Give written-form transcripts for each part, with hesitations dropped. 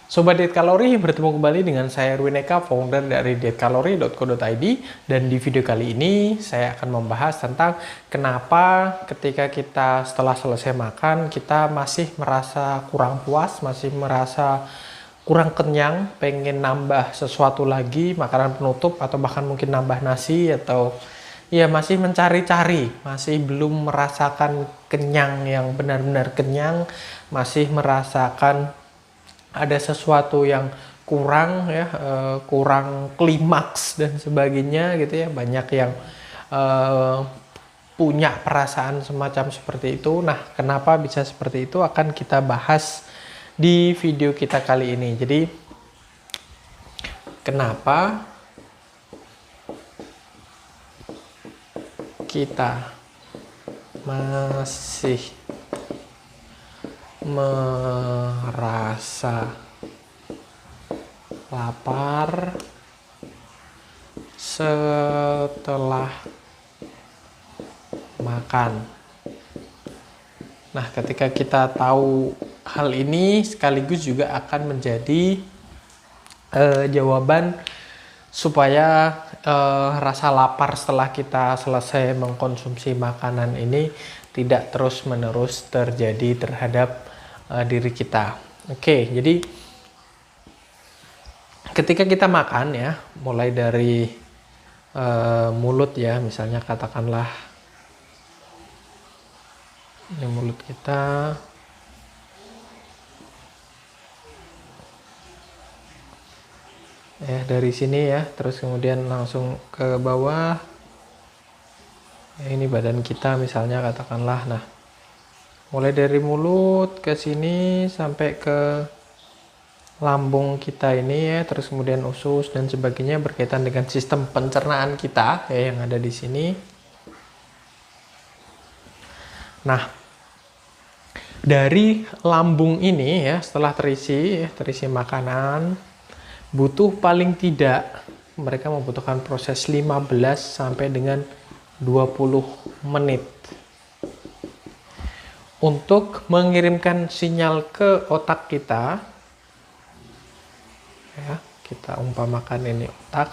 Sobat Diet Kalori, bertemu kembali dengan saya Erwin Eka, founder dari dietkalori.co.id. Dan di video kali ini saya akan membahas tentang kenapa ketika kita setelah selesai makan kita masih merasa kurang puas, masih merasa kurang kenyang, pengen nambah sesuatu lagi, makanan penutup atau bahkan mungkin nambah nasi, atau ya masih mencari-cari, masih belum merasakan kenyang yang benar-benar kenyang, masih merasakan ada sesuatu yang kurang ya, kurang klimaks dan sebagainya gitu ya. Banyak yang punya perasaan semacam seperti itu. Nah, kenapa bisa seperti itu akan kita bahas di video kita kali ini. Jadi kenapa kita masih merasa lapar setelah makan. Nah, ketika kita tahu hal ini sekaligus juga akan menjadi jawaban supaya rasa lapar setelah kita selesai mengkonsumsi makanan ini tidak terus-menerus terjadi terhadap diri kita. Oke, jadi ketika kita makan ya, mulai dari mulut ya, misalnya katakanlah ini mulut kita, ya dari sini ya, terus kemudian langsung ke bawah ya, ini badan kita misalnya katakanlah. Nah, mulai dari mulut ke sini sampai ke lambung kita ini ya, terus kemudian usus dan sebagainya, berkaitan dengan sistem pencernaan kita ya yang ada di sini. Nah, dari lambung ini ya, setelah terisi makanan, butuh paling tidak mereka membutuhkan proses 15 sampai dengan 20 menit untuk mengirimkan sinyal ke otak kita ya, kita umpamakan ini otak,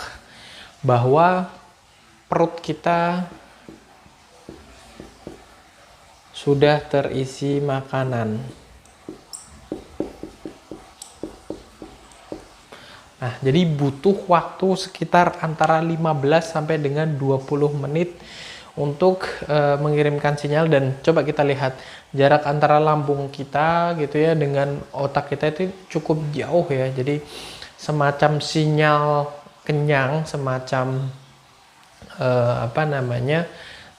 bahwa perut kita sudah terisi makanan. Nah, jadi butuh waktu sekitar antara 15 sampai dengan 20 menit untuk mengirimkan sinyal. Dan coba kita lihat jarak antara lambung kita gitu ya dengan otak kita itu cukup jauh ya. Jadi semacam sinyal kenyang, semacam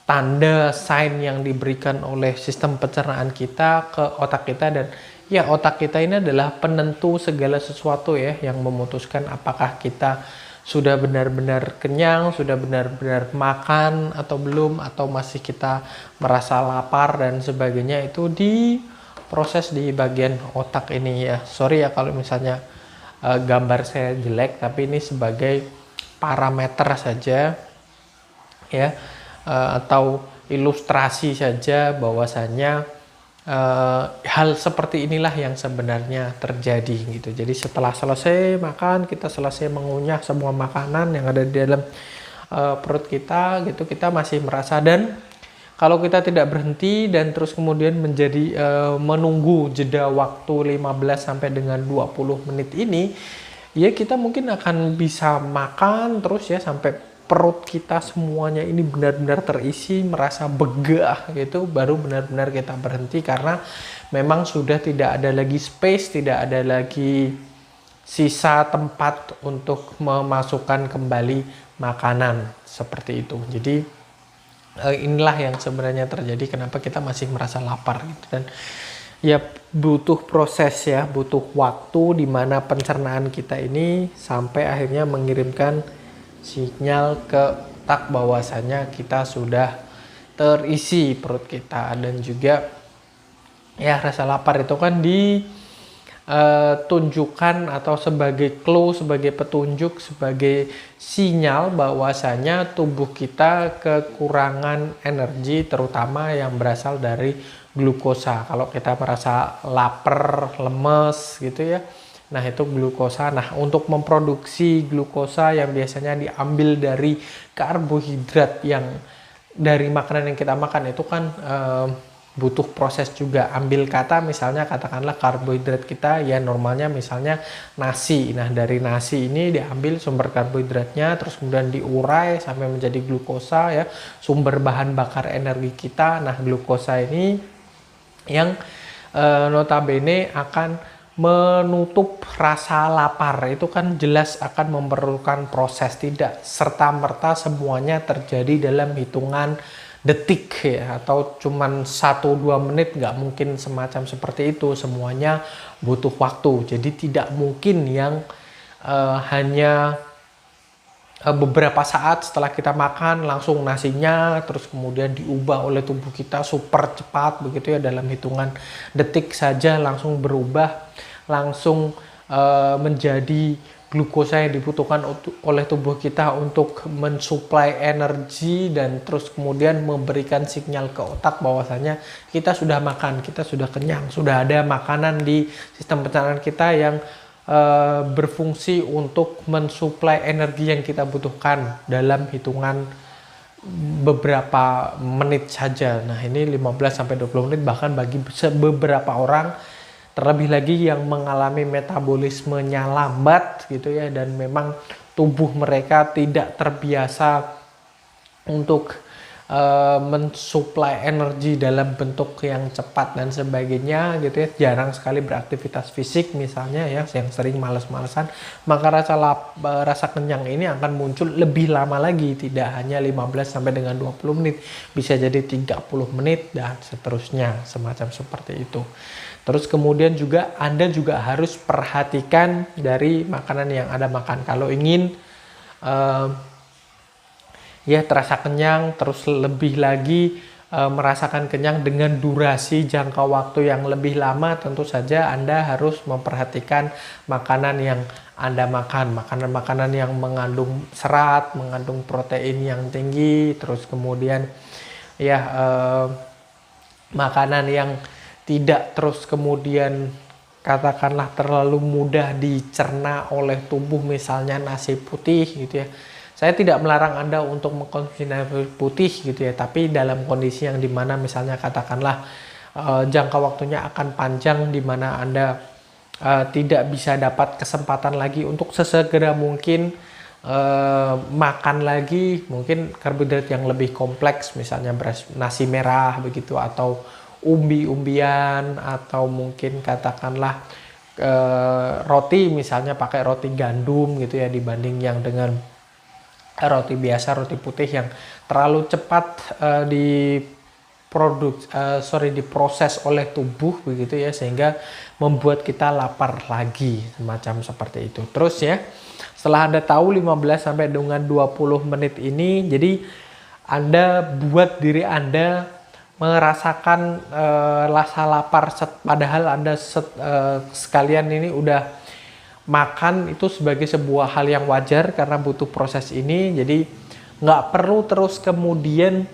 tanda sign yang diberikan oleh sistem pencernaan kita ke otak kita. Dan ya, otak kita ini adalah penentu segala sesuatu ya, yang memutuskan apakah kita sudah benar-benar kenyang, sudah benar-benar makan atau belum, atau masih kita merasa lapar dan sebagainya. Itu diproses di bagian otak ini ya. Sorry ya kalau misalnya gambar saya jelek, tapi ini sebagai parameter saja ya, atau ilustrasi saja bahwasanya hal seperti inilah yang sebenarnya terjadi gitu. Jadi setelah selesai makan, kita selesai mengunyah semua makanan yang ada di dalam perut kita gitu, kita masih merasa. Dan kalau kita tidak berhenti dan terus kemudian menjadi menunggu jeda waktu 15 sampai dengan 20 menit ini, ya kita mungkin akan bisa makan terus ya sampai perut kita semuanya ini benar-benar terisi, merasa begah gitu, baru benar-benar kita berhenti, karena memang sudah tidak ada lagi space, tidak ada lagi sisa tempat untuk memasukkan kembali makanan seperti itu. Jadi inilah yang sebenarnya terjadi kenapa kita masih merasa lapar gitu. Dan ya butuh proses ya, butuh waktu di mana pencernaan kita ini sampai akhirnya mengirimkan sinyal ke otak bahwasanya kita sudah terisi perut kita. Dan juga ya rasa lapar itu kan ditunjukkan atau sebagai clue, sebagai petunjuk, sebagai sinyal bahwasanya tubuh kita kekurangan energi, terutama yang berasal dari glukosa. Kalau kita merasa lapar, lemes gitu ya, Nah, itu glukosa. Nah, untuk memproduksi glukosa yang biasanya diambil dari karbohidrat yang dari makanan yang kita makan itu kan butuh proses juga. Ambil kata misalnya katakanlah karbohidrat kita ya normalnya misalnya nasi. Nah, dari nasi ini diambil sumber karbohidratnya, terus kemudian diurai sampai menjadi glukosa ya, sumber bahan bakar energi kita. Nah, glukosa ini yang notabene akan menutup rasa lapar. Itu kan jelas akan memerlukan proses, tidak serta-merta semuanya terjadi dalam hitungan detik ya, atau cuman 1-2 menit, nggak mungkin semacam seperti itu, semuanya butuh waktu. Jadi tidak mungkin yang hanya beberapa saat setelah kita makan langsung nasinya terus kemudian diubah oleh tubuh kita super cepat begitu ya, dalam hitungan detik saja langsung berubah, langsung menjadi glukosa yang dibutuhkan oleh tubuh kita untuk mensuplai energi dan terus kemudian memberikan sinyal ke otak bahwasanya kita sudah makan, kita sudah kenyang, sudah ada makanan di sistem pencernaan kita yang berfungsi untuk mensuplai energi yang kita butuhkan dalam hitungan beberapa menit saja. Nah, ini 15-20 menit, bahkan bagi beberapa orang, terlebih lagi yang mengalami metabolismenya lambat gitu ya, dan memang tubuh mereka tidak terbiasa untuk mensuplai energi dalam bentuk yang cepat dan sebagainya gitu ya, jarang sekali beraktivitas fisik misalnya ya, yang sering males-malesan, maka rasa kenyang ini akan muncul lebih lama lagi, tidak hanya 15 sampai dengan 20 menit, bisa jadi 30 menit dan seterusnya, semacam seperti itu. Terus kemudian juga Anda juga harus perhatikan dari makanan yang Anda makan. Kalau ingin ya terasa kenyang, terus lebih lagi merasakan kenyang dengan durasi jangka waktu yang lebih lama, tentu saja Anda harus memperhatikan makanan yang Anda makan. Makanan-makanan yang mengandung serat, mengandung protein yang tinggi, terus kemudian ya makanan yang tidak terus kemudian katakanlah terlalu mudah dicerna oleh tubuh, misalnya nasi putih gitu ya. Saya tidak melarang Anda untuk mengkonsumsi nasi putih gitu ya, tapi dalam kondisi yang dimana misalnya katakanlah jangka waktunya akan panjang, dimana Anda tidak bisa dapat kesempatan lagi untuk sesegera mungkin makan lagi mungkin karbohidrat yang lebih kompleks, misalnya beras nasi merah begitu, atau umbi-umbian, atau mungkin katakanlah roti, misalnya pakai roti gandum gitu ya, dibanding yang dengan roti biasa, roti putih yang terlalu cepat diproses oleh tubuh begitu ya, sehingga membuat kita lapar lagi, semacam seperti itu. Terus ya, setelah Anda tahu 15 sampai dengan 20 menit ini, jadi Anda buat diri Anda merasakan rasa lapar, padahal Anda sekalian ini udah makan, itu sebagai sebuah hal yang wajar karena butuh proses ini. Jadi nggak perlu terus kemudian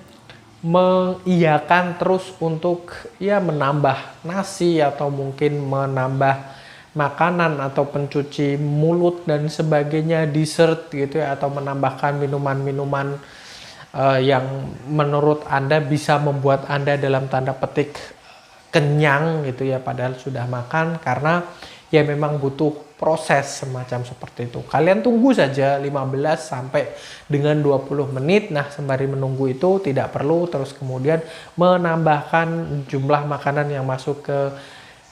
mengiyakan terus untuk ya menambah nasi atau mungkin menambah makanan atau pencuci mulut dan sebagainya, dessert gitu ya, atau menambahkan minuman-minuman yang menurut Anda bisa membuat Anda dalam tanda petik kenyang gitu ya, padahal sudah makan, karena ya memang butuh proses semacam seperti itu. Kalian tunggu saja 15 sampai dengan 20 menit. Nah, sembari menunggu itu tidak perlu terus kemudian menambahkan jumlah makanan yang masuk ke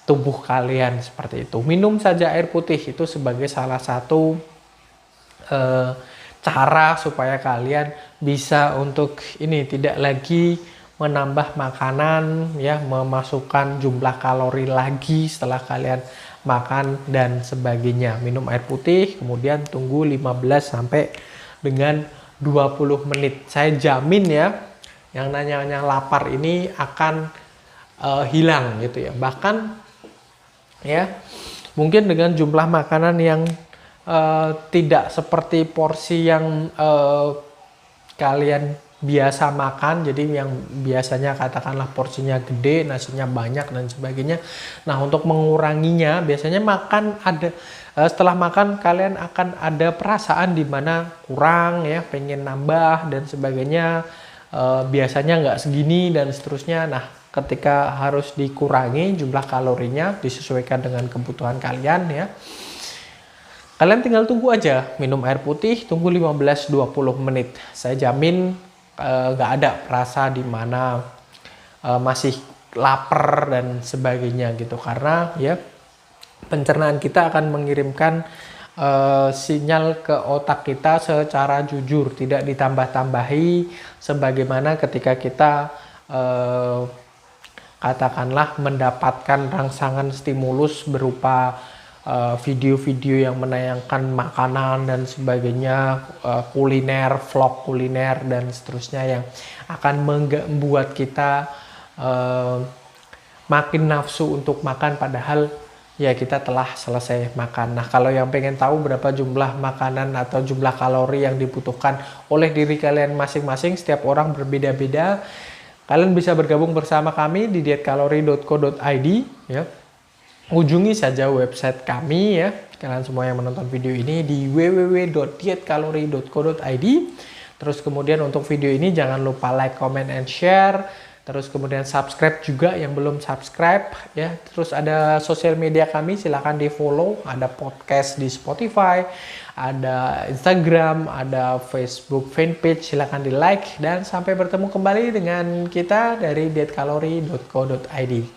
tubuh kalian seperti itu. Minum saja air putih, itu sebagai salah satu cara supaya kalian bisa untuk ini tidak lagi menambah makanan ya, memasukkan jumlah kalori lagi setelah kalian makan dan sebagainya. Minum air putih, kemudian tunggu 15 sampai dengan 20 menit. Saya jamin ya, yang namanya lapar ini akan hilang gitu ya. Bahkan ya, mungkin dengan jumlah makanan yang tidak seperti porsi yang kalian biasa makan, jadi yang biasanya katakanlah porsinya gede, nasinya banyak dan sebagainya. Nah, untuk menguranginya biasanya setelah makan kalian akan ada perasaan di mana kurang ya, pengen nambah dan sebagainya. Biasanya nggak segini dan seterusnya. Nah, ketika harus dikurangi jumlah kalorinya disesuaikan dengan kebutuhan kalian ya. Kalian tinggal tunggu aja, minum air putih, tunggu 15-20 menit. Saya jamin nggak ada rasa di mana masih lapar dan sebagainya gitu, karena ya pencernaan kita akan mengirimkan sinyal ke otak kita secara jujur, tidak ditambah-tambahi sebagaimana ketika kita katakanlah mendapatkan rangsangan stimulus berupa video-video yang menayangkan makanan dan sebagainya, kuliner, vlog kuliner dan seterusnya yang akan membuat kita makin nafsu untuk makan padahal ya kita telah selesai makan. Nah, kalau yang pengen tahu berapa jumlah makanan atau jumlah kalori yang dibutuhkan oleh diri kalian masing-masing, setiap orang berbeda-beda, kalian bisa bergabung bersama kami di dietkalori.co.id ya. Kunjungi saja website kami ya, kalian semua yang menonton video ini di www.dietkalori.co.id. Terus kemudian untuk video ini jangan lupa like, comment, and share. Terus kemudian subscribe juga yang belum subscribe ya. Terus ada sosial media kami, silahkan di follow. Ada podcast di Spotify, ada Instagram, ada Facebook fanpage, silahkan di like. Dan sampai bertemu kembali dengan kita dari dietkalori.co.id.